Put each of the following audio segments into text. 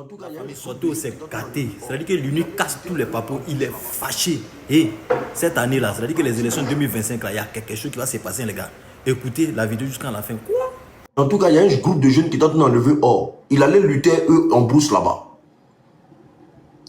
tout cas, surtout c'est gâté. C'est-à-dire que l'UNI casse tous les papos, il est fâché. Et cette année-là, c'est-à-dire que les élections 2025, là, il y a quelque chose qui va se passer, les gars. Écoutez la vidéo jusqu'à la fin. Quoi? En tout cas, il y a un groupe de jeunes qui tentent d'enlever Or. Il allait lutter, eux, en brousse là-bas.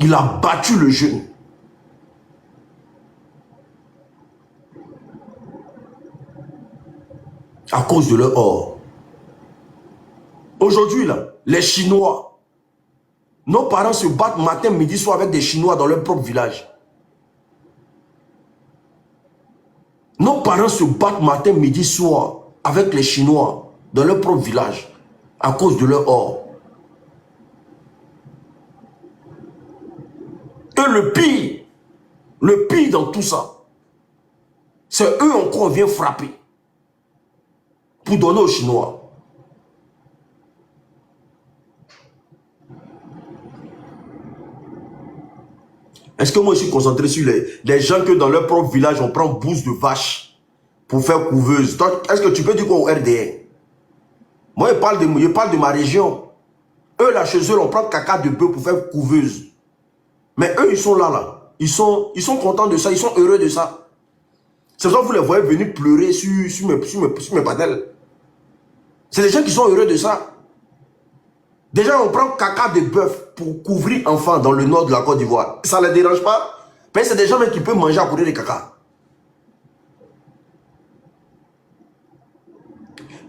Il a battu le jeune. À cause de leur or. Aujourd'hui, là, les Chinois, nos parents se battent matin, midi, soir avec des Chinois dans leur propre village. Nos parents se battent matin, midi, soir avec les Chinois dans leur propre village à cause de leur or. Et le pire dans tout ça, c'est eux encore viennent frapper pour donner aux Chinois. Est-ce que moi je suis concentré sur les gens que dans leur propre village on prend bouse de vache pour faire couveuse? Est-ce que tu peux dire quoi au RDR? Moi je parle de ma région. Eux là chez eux on prend caca de bœuf pour faire couveuse. Mais eux ils sont là. Ils sont contents de ça, ils sont heureux de ça. C'est pour ça que vous les voyez venir pleurer sur mes panels. C'est des gens qui sont heureux de ça. Déjà, on prend caca de bœuf pour couvrir enfants dans le nord de la Côte d'Ivoire. Ça ne les dérange pas? Mais c'est des gens qui peuvent manger à côté de caca.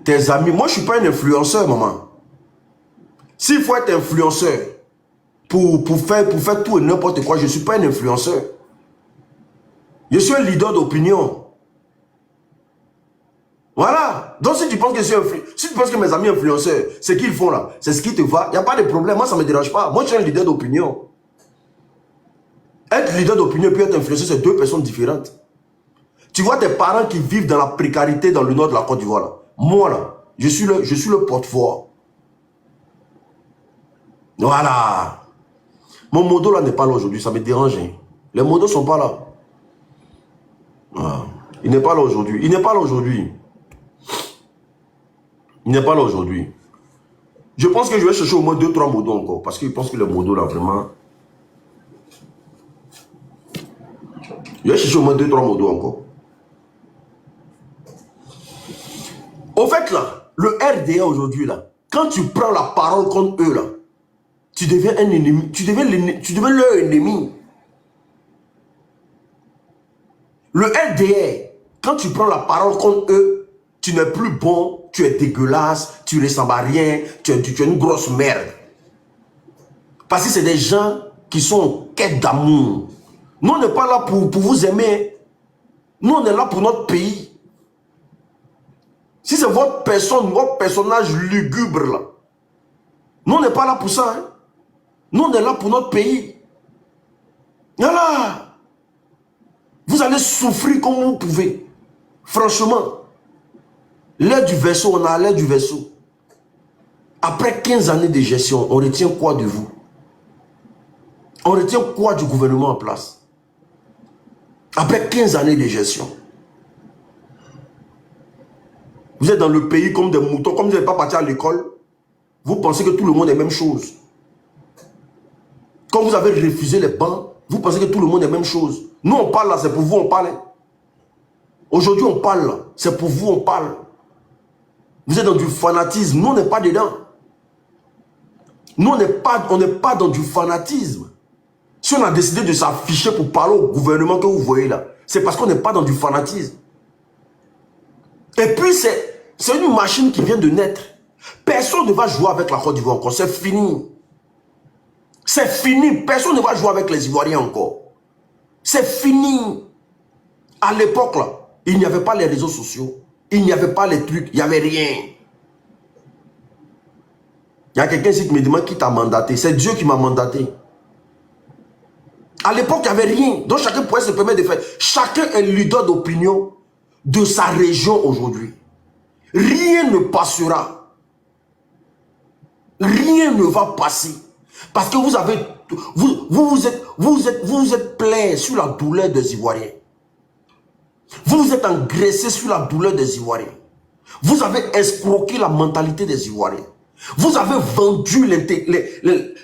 Tes amis, moi je ne suis pas un influenceur, maman. S'il faut être influenceur pour faire tout et n'importe quoi, je ne suis pas un influenceur. Je suis un leader d'opinion. Voilà. Donc si tu penses que si tu penses que mes amis influenceurs, ce qu'ils font là, c'est ce qui te va, il n'y a pas de problème. Moi, ça ne me dérange pas. Moi, je suis un leader d'opinion. Être leader d'opinion et puis être influenceur, c'est deux personnes différentes. Tu vois tes parents qui vivent dans la précarité dans le nord de la Côte d'Ivoire là. Moi là, je suis le porte-voix. Voilà. Mon modo là n'est pas là aujourd'hui, ça me dérange. Hein. Les modos ne sont pas là. Voilà. Il n'est pas là aujourd'hui. Il n'est pas là aujourd'hui. Il n'est pas là aujourd'hui. Je pense que je vais chercher au moins 2-3 modos encore. Parce que je pense que les modos là vraiment... Je vais chercher au moins 2-3 modos encore. Au fait là, le RDA aujourd'hui là, quand tu prends la parole contre eux là, tu deviens un ennemi. Tu deviens leur ennemi. Le RDA, quand tu prends la parole contre eux, tu n'es plus bon, tu es dégueulasse, tu ne ressembles à rien, tu es une grosse merde. Parce que c'est des gens qui sont en quête d'amour. Nous, on n'est pas là pour vous aimer. Nous, on est là pour notre pays. Si c'est votre personne, votre personnage lugubre là, nous, on n'est pas là pour ça. Hein. Nous, on est là pour notre pays. Voilà. Vous allez souffrir comme vous pouvez. Franchement. L'air du vaisseau, on a l'air du vaisseau. Après 15 années de gestion, on retient quoi de vous? On retient quoi du gouvernement en place? Après 15 années de gestion. Vous êtes dans le pays comme des moutons, comme vous n'êtes pas parti à l'école. Vous pensez que tout le monde est la même chose. Quand vous avez refusé les bancs, vous pensez que tout le monde est la même chose. Nous, on parle là, c'est pour vous, on parle. Aujourd'hui, on parle là, c'est pour vous, on parle. Vous êtes dans du fanatisme. Nous, on n'est pas dedans. Nous, on n'est pas dans du fanatisme. Si on a décidé de s'afficher pour parler au gouvernement que vous voyez là, c'est parce qu'on n'est pas dans du fanatisme. Et puis, c'est une machine qui vient de naître. Personne ne va jouer avec la Côte d'Ivoire encore. C'est fini. C'est fini. Personne ne va jouer avec les Ivoiriens encore. C'est fini. À l'époque, là, il n'y avait pas les réseaux sociaux. Il n'y avait pas les trucs, il n'y avait rien. Il y a quelqu'un ici qui me demande qui t'a mandaté. C'est Dieu qui m'a mandaté. À l'époque, il n'y avait rien. Donc chacun pouvait se permettre de faire. Chacun est leader d'opinion de sa région aujourd'hui. Rien ne passera. Rien ne va passer. Parce que vous êtes plein sur la douleur des Ivoiriens. Vous êtes engraissé sur la douleur des Ivoiriens. Vous avez escroqué la mentalité des Ivoiriens. Vous avez vendu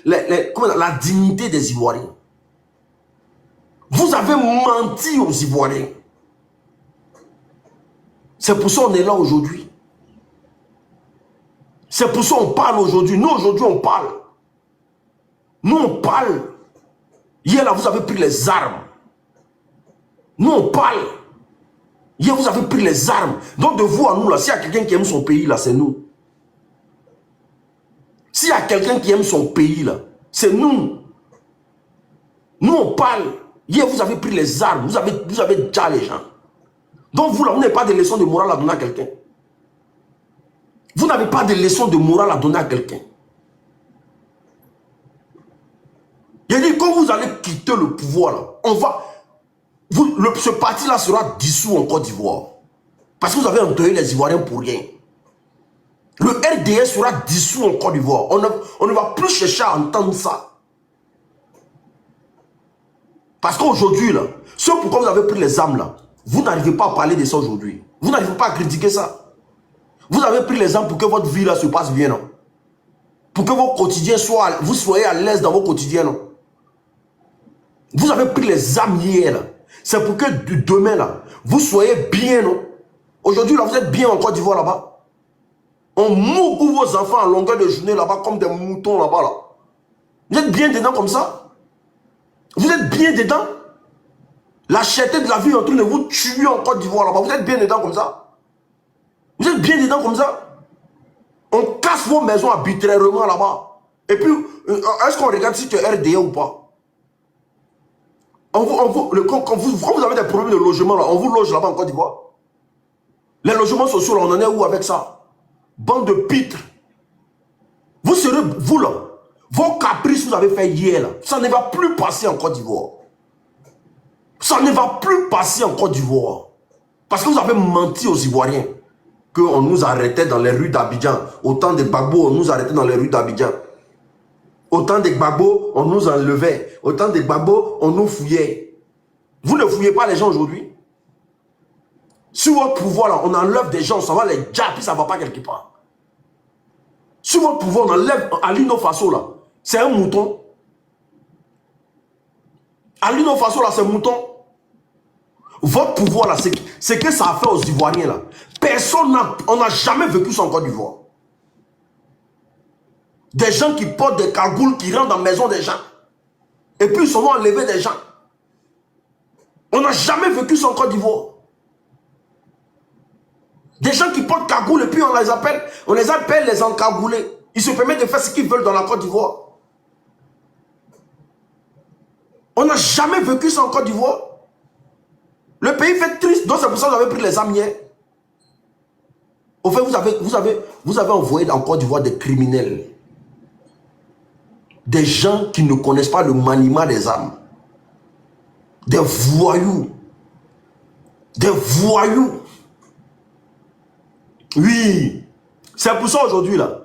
la dignité des Ivoiriens. Vous avez menti aux Ivoiriens. C'est pour ça qu'on est là aujourd'hui. C'est pour ça qu'on parle aujourd'hui. Nous, aujourd'hui, on parle. Nous, on parle. Hier, là, vous avez pris les armes. Nous, on parle. Hier, vous avez pris les armes. Donc, de vous à nous, là, s'il y a quelqu'un qui aime son pays, là, c'est nous. S'il y a quelqu'un qui aime son pays, là, c'est nous. Nous, on parle. Hier, vous avez pris les armes. Vous avez déjà les gens. Donc, vous, là, vous n'avez pas de leçon de morale à donner à quelqu'un. Vous n'avez pas de leçon de morale à donner à quelqu'un. Il dit, quand vous allez quitter le pouvoir, là, on va... ce parti-là sera dissous en Côte d'Ivoire. Parce que vous avez endeuillé les Ivoiriens pour rien. Le RDS sera dissous en Côte d'Ivoire. On ne va plus chercher à entendre ça. Parce qu'aujourd'hui, là, ce pourquoi vous avez pris les armes, là, vous n'arrivez pas à parler de ça aujourd'hui. Vous n'arrivez pas à critiquer ça. Vous avez pris les armes pour que votre vie là se passe bien, non? Pour que vos quotidiens soient, vous soyez à l'aise dans vos quotidiens, non? Vous avez pris les armes hier, là. C'est pour que demain, là, vous soyez bien, non? Aujourd'hui, là, vous êtes bien en Côte d'Ivoire, là-bas. On mouille vos enfants à longueur de journée, là-bas, comme des moutons, là-bas, là. Vous êtes bien dedans comme ça? Vous êtes bien dedans? La cherté de la vie est en train de vous tuer en Côte d'Ivoire, là-bas. Vous êtes bien dedans comme ça? Vous êtes bien dedans comme ça? On casse vos maisons arbitrairement, là-bas. Et puis, est-ce qu'on regarde si tu es RDA ou pas? Quand vous avez des problèmes de logement, là, on vous loge là-bas en Côte d'Ivoire. Les logements sociaux, là, on en est où avec ça? Bande de pitres. Vous serez, vous là, vos caprices que vous avez fait hier, là, ça ne va plus passer en Côte d'Ivoire. Ça ne va plus passer en Côte d'Ivoire. Parce que vous avez menti aux Ivoiriens. Qu'on nous arrêtait dans les rues d'Abidjan. Autant de Gbagbo, on nous arrêtait dans les rues d'Abidjan. Autant de Gbagbo, on nous enlevait. Autant de Gbagbo, on nous fouillait. Vous ne fouillez pas les gens aujourd'hui. Sur votre pouvoir, là, on enlève des gens, ça va les jabs, puis ça ne va pas quelque part. Sur votre pouvoir, on enlève Alino Faso, là. C'est un mouton. Alino Faso, là, c'est un mouton. Votre pouvoir, là, c'est que ça a fait aux Ivoiriens, là. Personne n'a jamais vécu ça en Côte d'Ivoire. Des gens qui portent des cagoules, qui rentrent dans la maison des gens. Et puis ils sont enlever des gens. On n'a jamais vécu ça en Côte d'Ivoire. Des gens qui portent cagoule et puis on les appelle les encagoulés. Ils se permettent de faire ce qu'ils veulent dans la Côte d'Ivoire. On n'a jamais vécu ça en Côte d'Ivoire. Le pays fait triste, donc c'est pour ça que vous avez pris les armes hier. Au fait, vous avez envoyé en Côte d'Ivoire des criminels. Des gens qui ne connaissent pas le maniement des armes. Des voyous. Des voyous. Oui. C'est pour ça aujourd'hui, là.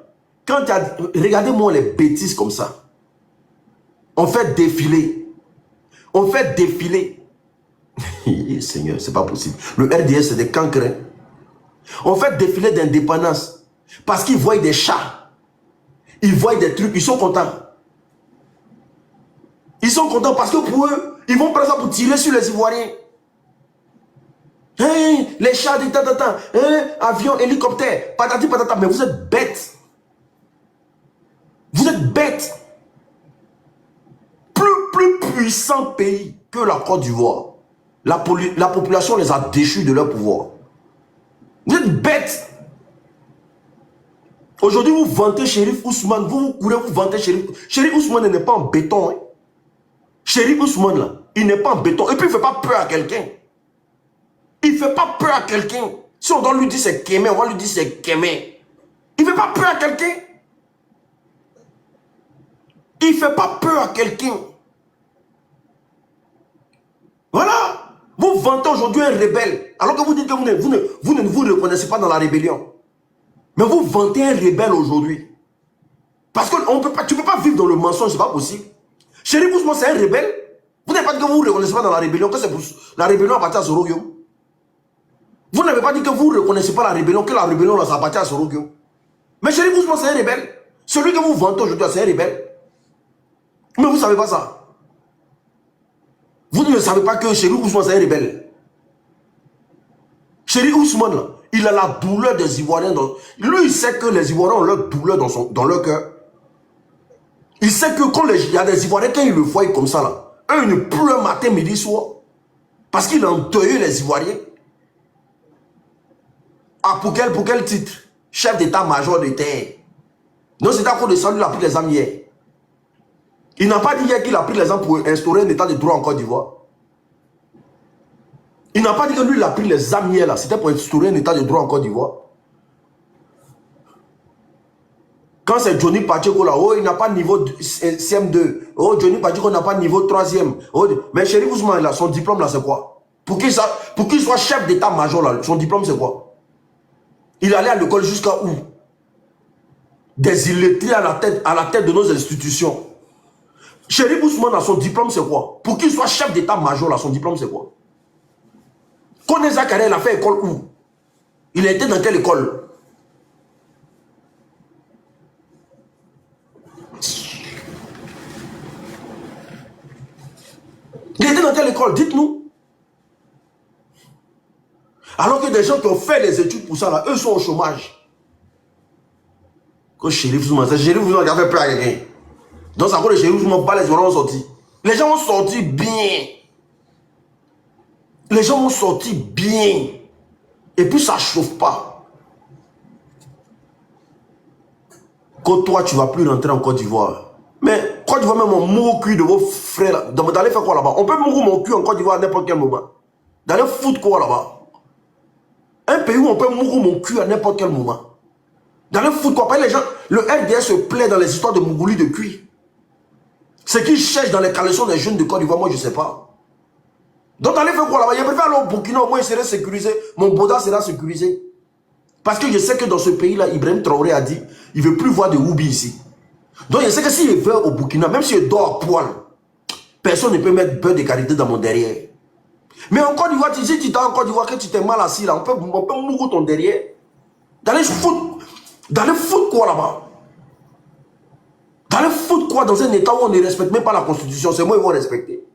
Quand il y a... Regardez-moi les bêtises comme ça. On fait défiler. On fait défiler. Seigneur, c'est pas possible. Le RDS, c'est des cancrins. On fait défiler d'indépendance. Parce qu'ils voient des chats. Ils voient des trucs. Ils sont contents. Ils sont contents parce que pour eux, ils vont prendre ça pour tirer sur les Ivoiriens. Hein, les chats, avions, hélicoptères, patati patata. Mais vous êtes bêtes. Vous êtes bêtes. Plus puissant pays que la Côte d'Ivoire. La population les a déchus de leur pouvoir. Vous êtes bêtes. Aujourd'hui, vous vantez Chérif Ousmane. Vous courez, vous vantez Chérif. Chérif Ousmane n'est pas en béton. Hein. Chérif Ousmane, là, il n'est pas en béton. Et puis, il ne fait pas peur à quelqu'un. Il ne fait pas peur à quelqu'un. Si on doit lui dire c'est Kémé, on va lui dire c'est Kémé. Il ne fait pas peur à quelqu'un. Il ne fait pas peur à quelqu'un. Voilà. Vous vantez aujourd'hui un rebelle. Alors que vous dites que vous ne vous reconnaissez pas dans la rébellion. Mais vous vantez un rebelle aujourd'hui. Parce que tu ne peux pas vivre dans le mensonge, ce n'est pas possible. Chérif Ousmane, c'est un rebelle. Vous n'avez pas dit que vous ne vous reconnaissez pas dans la rébellion, que c'est pour la rébellion appartient à Sorogyo. Vous n'avez pas dit que vous ne reconnaissez pas la rébellion, que la rébellion appartient à Sorogyo. Mais Chérif Ousmane, c'est un rebelle. Celui que vous vantez aujourd'hui, c'est un rebelle. Mais vous ne savez pas ça. Vous ne savez pas que Chérif Ousmane, c'est un rebelle. Chérif Ousmane, là, il a la douleur des Ivoiriens. Lui, il sait que les Ivoiriens ont leur douleur dans leur cœur. Il sait que quand il y a des Ivoiriens, quand ils le voient comme ça, là, eux, ils ne pleurent matin, midi, soir. Parce qu'il a endeuillé les Ivoiriens. Ah, pour quel titre? Chef d'état-major de terre. Non, c'est à cause de ça, lui, il a pris les armes hier. Il n'a pas dit hier qu'il a pris les armes pour instaurer un état de droit en Côte d'Ivoire. Il n'a pas dit que lui, il a pris les armes hier, là. C'était pour instaurer un état de droit en Côte d'Ivoire. Quand c'est Johnny Pacheco là, oh, il n'a pas de niveau CM2. Oh, Johnny Pacheco n'a pas de niveau 3e. Oh, mais Chérif Ousmane, là, son diplôme, là, c'est quoi? Pour qu'il soit chef d'état-major, là, son diplôme, c'est quoi? Il allait à l'école jusqu'à où? Des illettrés à la tête de nos institutions. Chérif Ousmane, là, son diplôme, c'est quoi? Pour qu'il soit chef d'état-major, là, son diplôme, c'est quoi? Koné Zakare, il a fait école où? Il a été dans quelle école? Il était dans quelle école? Dites-nous. Alors que des gens qui ont fait les études pour ça, là, eux sont au chômage. Quand Chérif Ousmane, c'est Chérif Ousmane qui a fait peur à quelqu'un. Donc, ça cause de Chérif Ousmane, pas les gens ont sorti. Les gens ont sorti bien. Les gens ont sorti bien. Et puis, ça ne chauffe pas. Quand toi, tu ne vas plus rentrer en Côte d'Ivoire. Mais Côte d'Ivoire, même on mourre au cul de vos frères. D'aller faire quoi là-bas? On peut mourir mon cul en Côte d'Ivoire à n'importe quel moment. D'aller foutre quoi là-bas? Un pays où on peut mourir mon cul à n'importe quel moment. D'aller foutre quoi? Parce que les gens, le RDS se plaît dans les histoires de Mougouli de cuir. Ce qu'ils cherchent dans les caleçons des jeunes de Côte d'Ivoire, moi je ne sais pas. Donc d'aller faire quoi là-bas? Je préfère aller au Burkina, au moins il serait sécurisé. Mon Boda sera sécurisé. Parce que je sais que dans ce pays-là, Ibrahim Traoré a dit, il ne veut plus voir de Woubi ici. Donc je sais que s'il veut au Burkina, même s'il dort à poil, personne ne peut mettre beurre de karité dans mon derrière. Mais en Côte d'Ivoire, si tu es en Côte d'Ivoire, que tu t'es mal assis là, on peut mourir ton derrière. D'aller foutre quoi là-bas? D'aller foutre quoi dans un état où on ne respecte même pas la constitution? C'est moi ils vont respecter.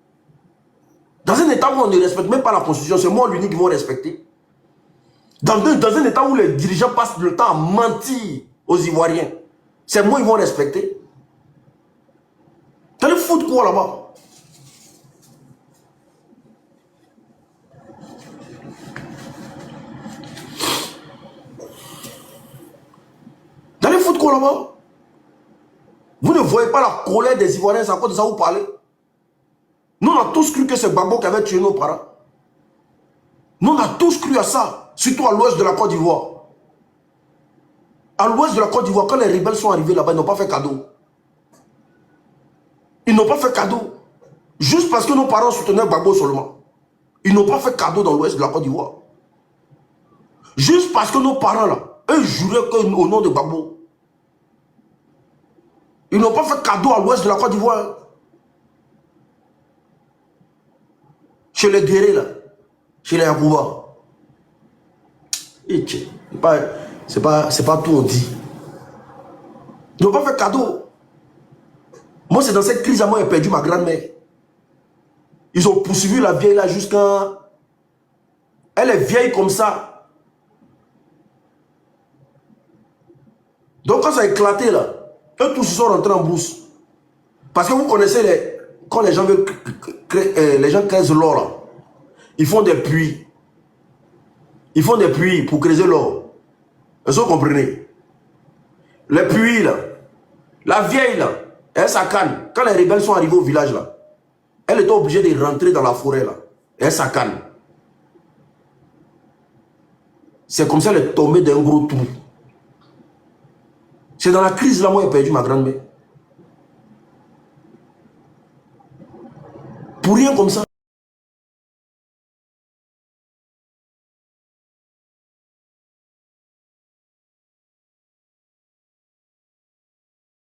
Dans un état où on ne respecte même pas la constitution, c'est moi l'unique qui vont respecter. Dans un état où les dirigeants passent le temps à mentir aux Ivoiriens, c'est moi ils vont respecter. D'aller foutre quoi là-bas? D'aller foutre quoi là-bas? Vous ne voyez pas la colère des Ivoiriens, c'est à cause de ça vous parlez? Nous, on a tous cru que c'est Gbagbo qui avait tué nos parents. Nous, on a tous cru à ça, surtout à l'ouest de la Côte d'Ivoire. À l'ouest de la Côte d'Ivoire, quand les rebelles sont arrivés là-bas, ils n'ont pas fait cadeau. Ils n'ont pas fait cadeau. Juste parce que nos parents soutenaient Gbagbo seulement. Ils n'ont pas fait cadeau dans l'ouest de la Côte d'Ivoire. Juste parce que nos parents là, eux juraient au nom de Gbagbo. Ils n'ont pas fait cadeau à l'ouest de la Côte d'Ivoire. Chez les guerriers là, chez les Yakouba. C'est pas tout on dit. Ils n'ont pas fait cadeau. Moi c'est dans cette crise à moi j'ai perdu ma grand-mère. Ils ont poursuivi la vieille là jusqu'à... Elle est vieille comme ça. Donc quand ça a éclaté là, eux tous ils sont rentrés en bourse. Parce que vous connaissez quand les gens veulent les gens creusent l'or là, ils font des puits. Ils font des puits pour creuser l'or. Est-ce que vous comprenez? Les puits là, la vieille là, elle s'accane. Quand les rebelles sont arrivés au village là, elle était obligée de rentrer dans la forêt là. Elle s'accane. C'est comme ça qu'elle est tombée d'un gros trou. C'est dans la crise là, moi j'ai perdu ma grand-mère. Pour rien comme ça.